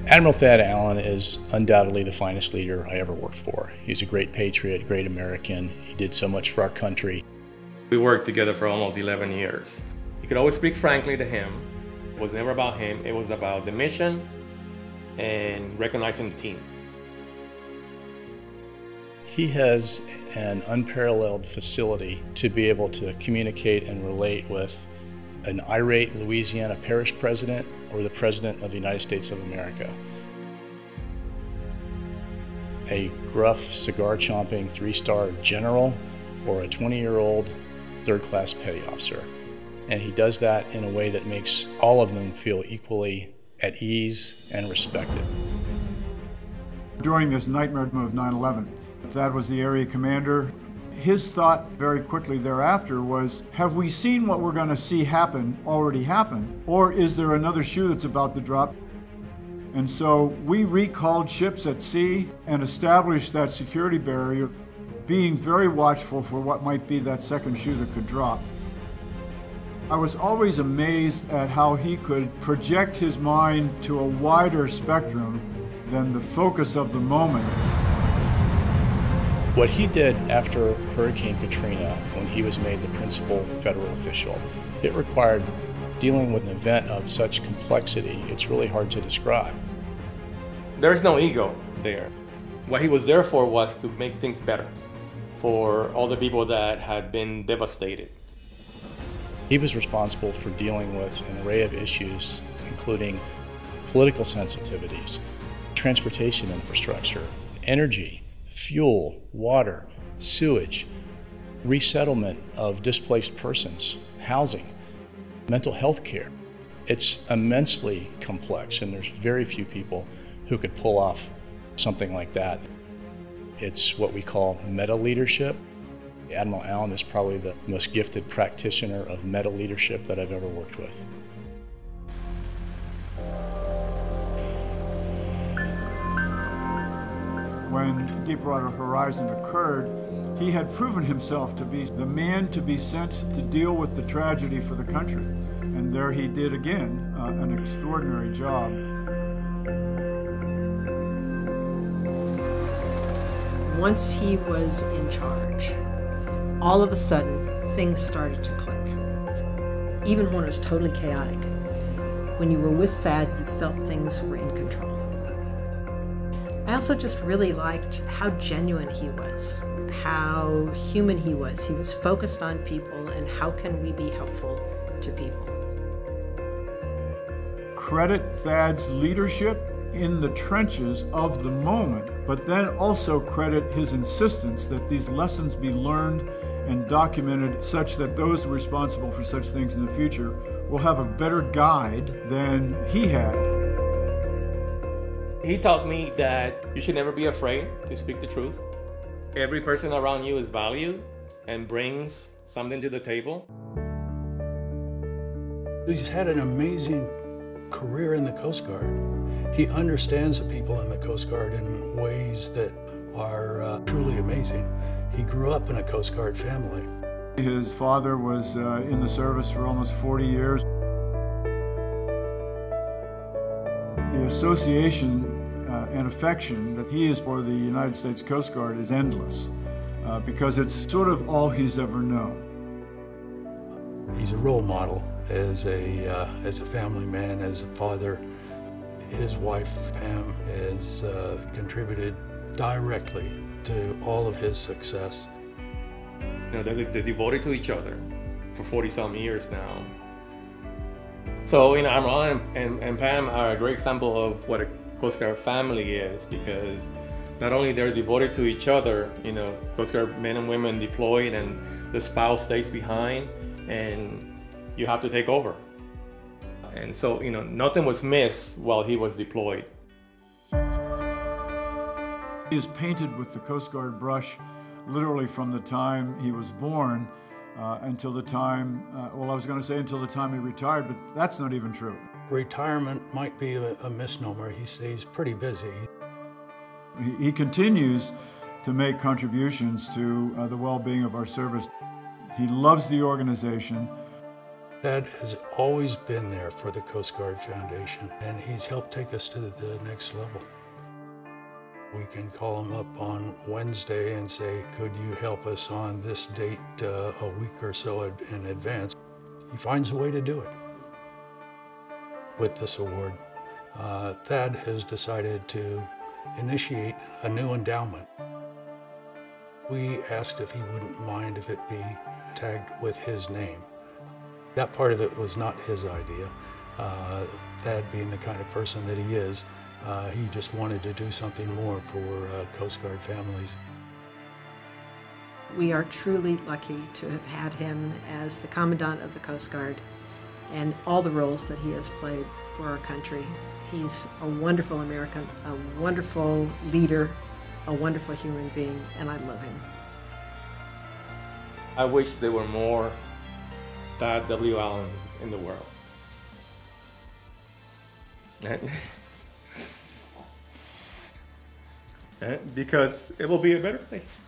Admiral Thad Allen is undoubtedly the finest leader I ever worked for. He's a great patriot, great American. He did so much for our country. We worked together for almost 11 years. You could always speak frankly to him. It was never about him. It was about the mission and recognizing the team. He has an unparalleled facility to be able to communicate and relate with an irate Louisiana parish president or the President of the United States of America. A gruff, cigar-chomping, three-star general or a 20-year-old third-class petty officer. And he does that in a way that makes all of them feel equally at ease and respected. During this nightmare of 9/11, Thad was the area commander. His thought very quickly thereafter was, have we seen what we're going to see already happen, or is there another shoe that's about to drop? And so we recalled ships at sea and established that security barrier, being very watchful for what might be that second shoe that could drop. I was always amazed at how he could project his mind to a wider spectrum than the focus of the moment. What he did after Hurricane Katrina, when he was made the principal federal official, it required dealing with an event of such complexity, it's really hard to describe. There's no ego there. What he was there for was to make things better for all the people that had been devastated. He was responsible for dealing with an array of issues, including political sensitivities, transportation infrastructure, energy, fuel, water, sewage, resettlement of displaced persons, housing, mental health care. It's immensely complex, and there's very few people who could pull off something like that. It's what we call meta leadership. Admiral Allen is probably the most gifted practitioner of meta leadership that I've ever worked with. When Deepwater Horizon occurred, he had proven himself to be the man to be sent to deal with the tragedy for the country. And there he did again, an extraordinary job. Once he was in charge, all of a sudden, things started to click. Even when it was totally chaotic, when you were with Thad, you felt things were in control. I also just really liked how genuine he was, how human he was. He was focused on people and how can we be helpful to people. Credit Thad's leadership in the trenches of the moment, but then also credit his insistence that these lessons be learned and documented such that those responsible for such things in the future will have a better guide than he had. He taught me that you should never be afraid to speak the truth. Every person around you is valued and brings something to the table. He's had an amazing career in the Coast Guard. He understands the people in the Coast Guard in ways that are truly amazing. He grew up in a Coast Guard family. His father was in the service for almost 40 years. The association and affection that he is for the United States Coast Guard is endless because it's sort of all he's ever known. He's a role model as a family man, as a father. His wife, Pam, has contributed directly to all of his success. You know, they're devoted to each other for 40-some years now. So, you know, Admiral and Pam are a great example of what a Coast Guard family is, because not only they're devoted to each other, you know, Coast Guard men and women deployed and the spouse stays behind and you have to take over. And so, you know, nothing was missed while he was deployed. He is painted with the Coast Guard brush literally from the time he was born until the time, well, I was going to say until the time he retired, but that's not even true. Retirement might be a misnomer. He stays pretty busy. He continues to make contributions to the well-being of our service. He loves the organization. Thad has always been there for the Coast Guard Foundation, and he's helped take us to the next level. We can call him up on Wednesday and say, could you help us on this date a week or so in advance? He finds a way to do it. With this award, Thad has decided to initiate a new endowment. We asked if he wouldn't mind if it be tagged with his name. That part of it was not his idea. Thad, being the kind of person that he is, he just wanted to do something more for Coast Guard families. We are truly lucky to have had him as the Commandant of the Coast Guard and all the roles that he has played for our country. He's a wonderful American, a wonderful leader, a wonderful human being, and I love him. I wish there were more Thad W. Allens in the world. Because it will be a better place.